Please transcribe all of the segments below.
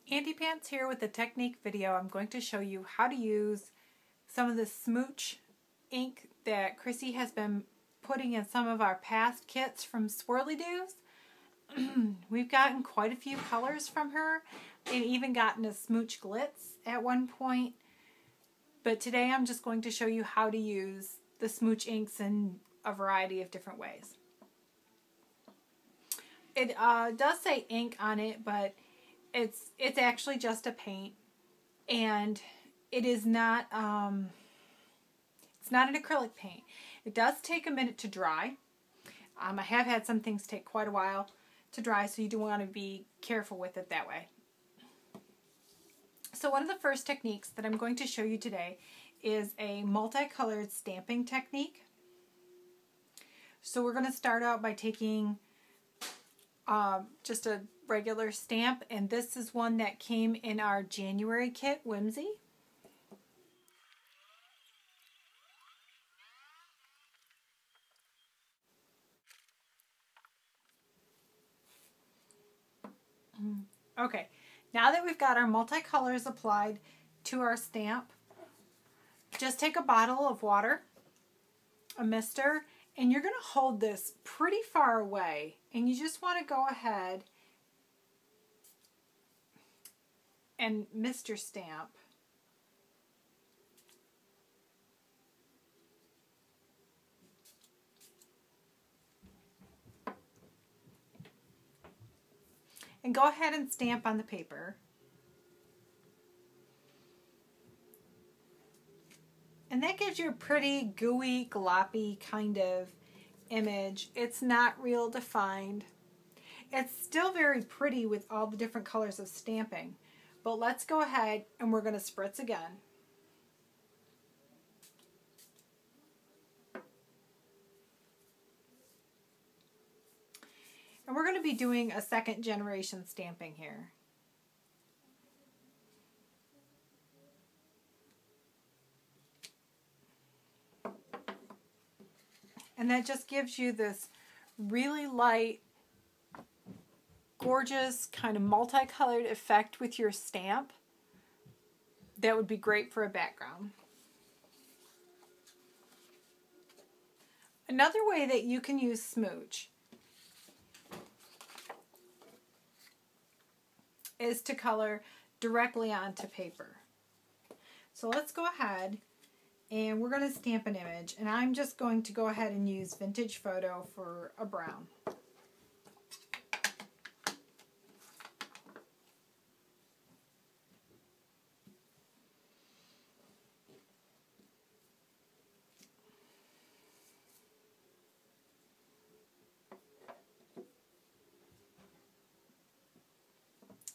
Andy Pants here with the technique video. I'm going to show you how to use some of the Smooch ink that Chrissy has been putting in some of our past kits from Swirlydoos. We've gotten quite a few colors from her and even gotten a Smooch Glitz at one point. But today I'm just going to show you how to use the Smooch inks in a variety of different ways. It does say ink on it, but it's actually just a paint, and it is not it's not an acrylic paint. It does take a minute to dry. I have had some things take quite a while to dry, so you do want to be careful with it that way. So one of the first techniques that I'm going to show you today is a multicolored stamping technique. So we're going to start out by taking just a regular stamp, and this is one that came in our January kit, Whimsy. Okay, now that we've got our multicolors applied to our stamp, just take a bottle of water, a mister, and you're going to hold this pretty far away, and you just want to go ahead and mist your stamp. And go ahead and stamp on the paper. And that gives you a pretty gooey, gloppy kind of image. It's not real defined. It's still very pretty with all the different colors of stamping. But let's go ahead and we're going to spritz again. And we're going to be doing a second generation stamping here. And that just gives you this really light, gorgeous kind of multicolored effect with your stamp that would be great for a background. Another way that you can use Smooch is to color directly onto paper. So let's go ahead and we're going to stamp an image, and I'm just going to go ahead and use Vintage Photo for a brown.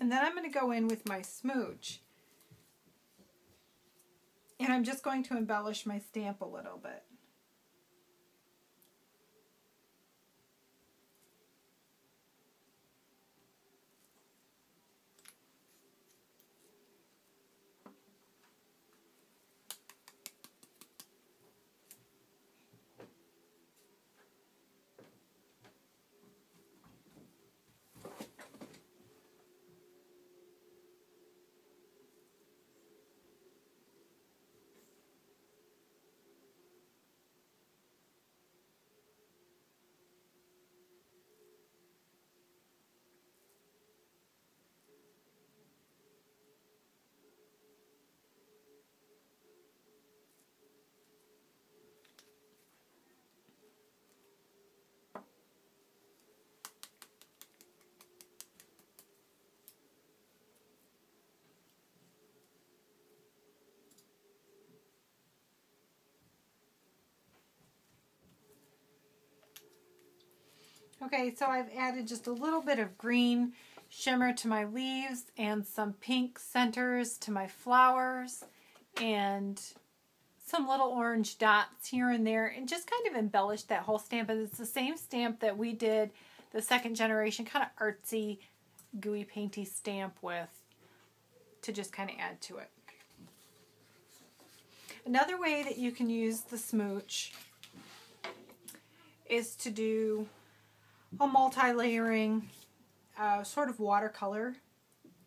And then I'm going to go in with my Smooch, and I'm just going to embellish my stamp a little bit. Okay, so I've added just a little bit of green shimmer to my leaves and some pink centers to my flowers and some little orange dots here and there, and just kind of embellish that whole stamp. And it's the same stamp that we did the second generation kind of artsy, gooey, painty stamp with, to just kind of add to it. Another way that you can use the Smooch is to do a multi-layering sort of watercolor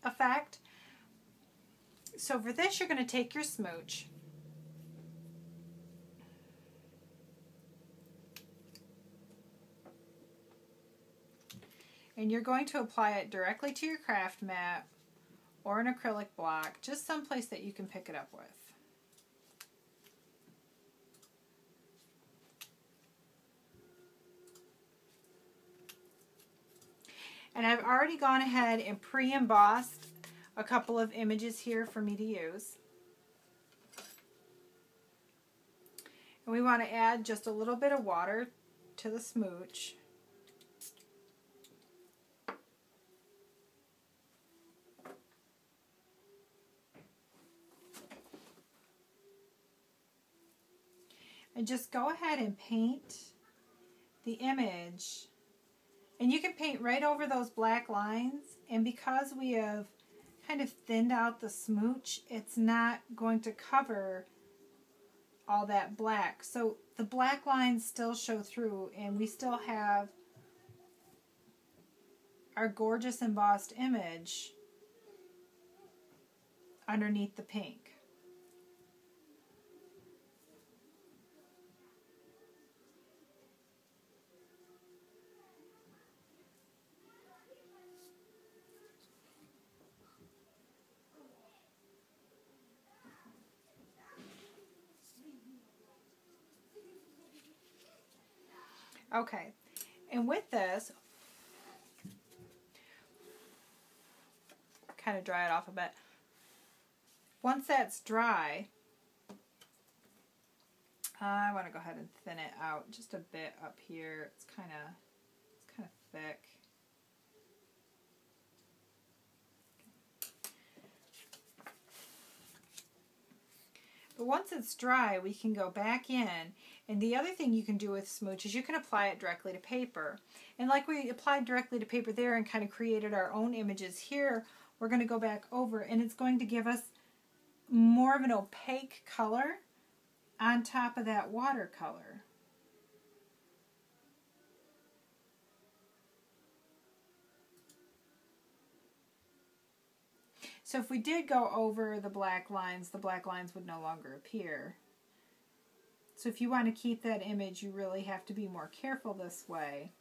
effect. So for this, you're going to take your Smooch. And you're going to apply it directly to your craft mat or an acrylic block, just someplace that you can pick it up with. And I've already gone ahead and pre-embossed a couple of images here for me to use. And we want to add just a little bit of water to the Smooch. And just go ahead and paint the image. And you can paint right over those black lines. And because we have kind of thinned out the Smooch, it's not going to cover all that black. So the black lines still show through, and we still have our gorgeous embossed image underneath the pink. Okay, and with this, kind of dry it off a bit. Once that's dry, I want to go ahead and thin it out just a bit up here. It's kind of thick. But once it's dry, we can go back in. And the other thing you can do with Smooch is you can apply it directly to paper. And like we applied directly to paper there and kind of created our own images here, we're going to go back over, and it's going to give us more of an opaque color on top of that watercolor. So if we did go over the black lines would no longer appear. So if you want to keep that image, you really have to be more careful this way.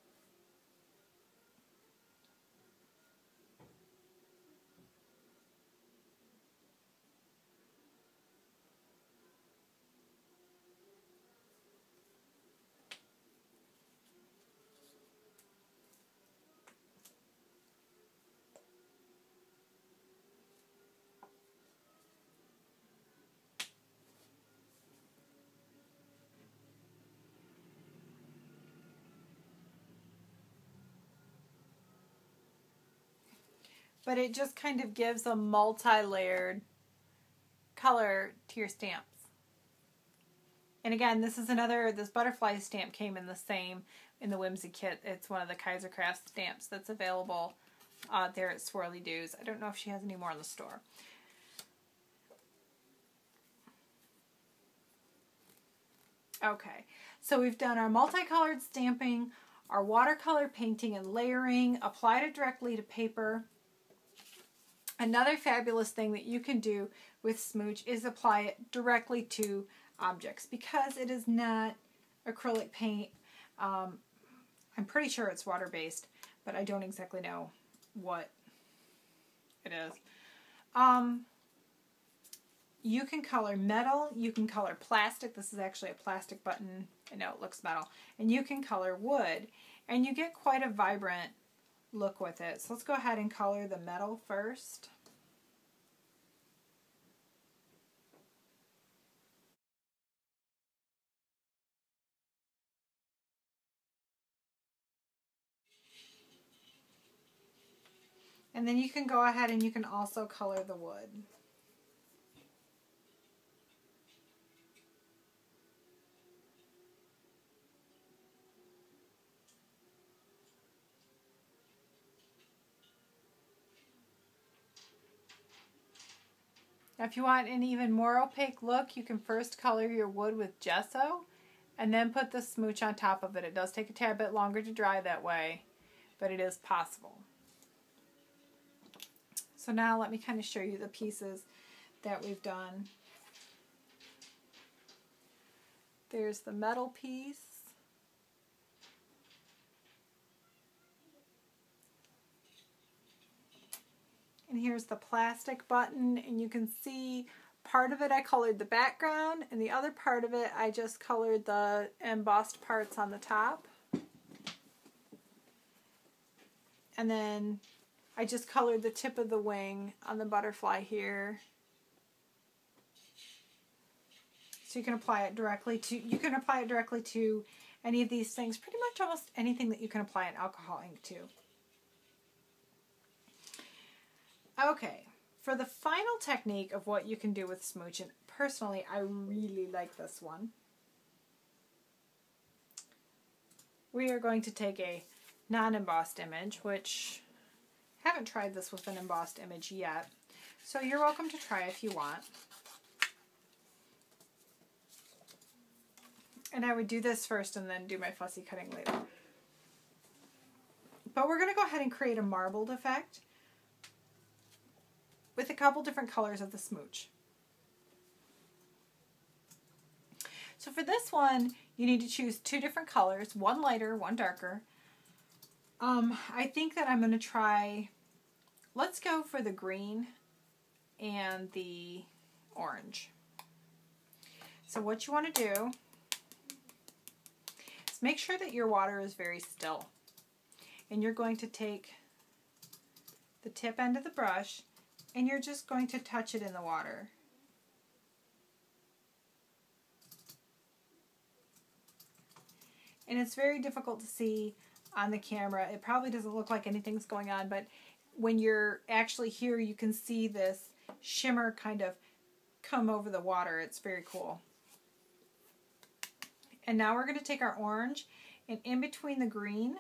But it just kind of gives a multi-layered color to your stamps. And again, this butterfly stamp came in the Whimsy kit. It's one of the Kaiser Crafts stamps that's available there at Swirlydoos. I don't know if she has any more in the store. Okay, so we've done our multicolored stamping, our watercolor painting and layering, applied it directly to paper. Another fabulous thing that you can do with Smooch is apply it directly to objects because it is not acrylic paint. I'm pretty sure it's water-based, but I don't exactly know what it is. You can color metal, you can color plastic. This is actually a plastic button. I know it looks metal. And you can color wood, and you get quite a vibrant look with it. So let's go ahead and color the metal first. And then you can go ahead and you can also color the wood. Now, if you want an even more opaque look, you can first color your wood with gesso and then put the Smooch on top of it. It does take a tad bit longer to dry that way, but it is possible. So now let me kind of show you the pieces that we've done. There's the metal piece. And here's the plastic button, and you can see part of it I colored the background, and the other part of it I just colored the embossed parts on the top. And then I just colored the tip of the wing on the butterfly here. So you can apply it directly to any of these things, pretty much almost anything that you can apply an alcohol ink to. Okay, for the final technique of what you can do with Smooch, and personally I really like this one, we are going to take a non-embossed image, which I haven't tried this with an embossed image yet, so you're welcome to try if you want. And I would do this first and then do my fussy cutting later. But we're going to go ahead and create a marbled effect with a couple different colors of the Smooch. So for this one, you need to choose 2 different colors, one lighter, one darker. I think that I'm going to try, let's go for the green and the orange. So what you want to do is make sure that your water is very still. And you're going to take the tip end of the brush and you're just going to touch it in the water. And it's very difficult to see on the camera. It probably doesn't look like anything's going on, but when you're actually here, you can see this shimmer kind of come over the water. It's very cool. And now we're going to take our orange, and in between the green,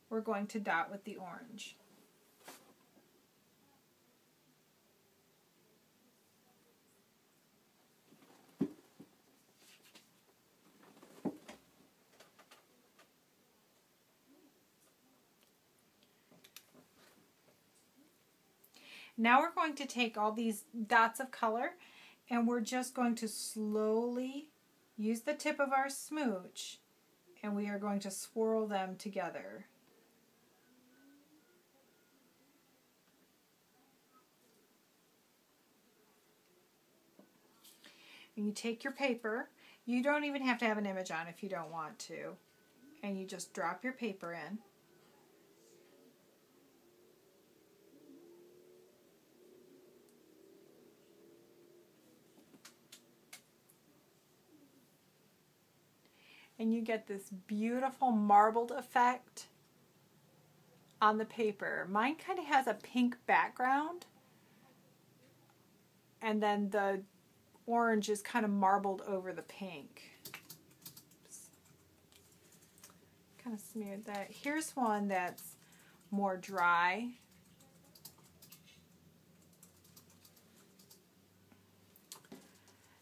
we're going to dot with the orange. Now we're going to take all these dots of color and we're just going to slowly use the tip of our Smooch and we are going to swirl them together. And you take your paper. You don't even have to have an image on if you don't want to. And you just drop your paper in. And you get this beautiful marbled effect on the paper. Mine kind of has a pink background, and then the orange is kind of marbled over the pink. Oops. Kind of smeared that. Here's one that's more dry.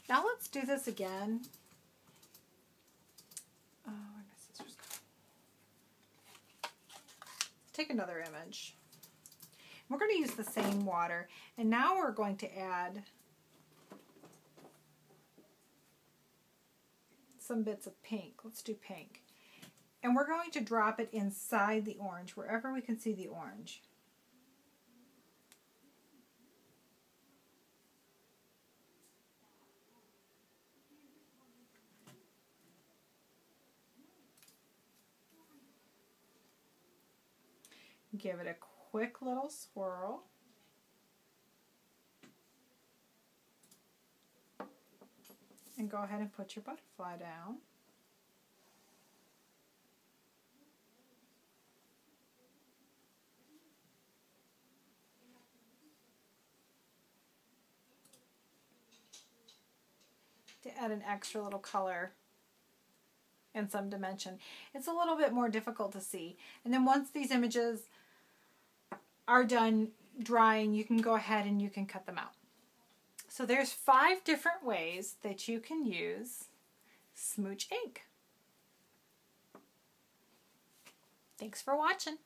Now let's do this again. Oh, where my scissors go? Take another image. We're going to use the same water, and now we're going to add some bits of pink. Let's do pink. And we're going to drop it inside the orange, wherever we can see the orange. Give it a quick little swirl. And go ahead and put your butterfly down. To add an extra little color and some dimension. It's a little bit more difficult to see. And then once these images are done drying, you can go ahead and you can cut them out. So there's 5 different ways that you can use Smooch ink. Thanks for watching.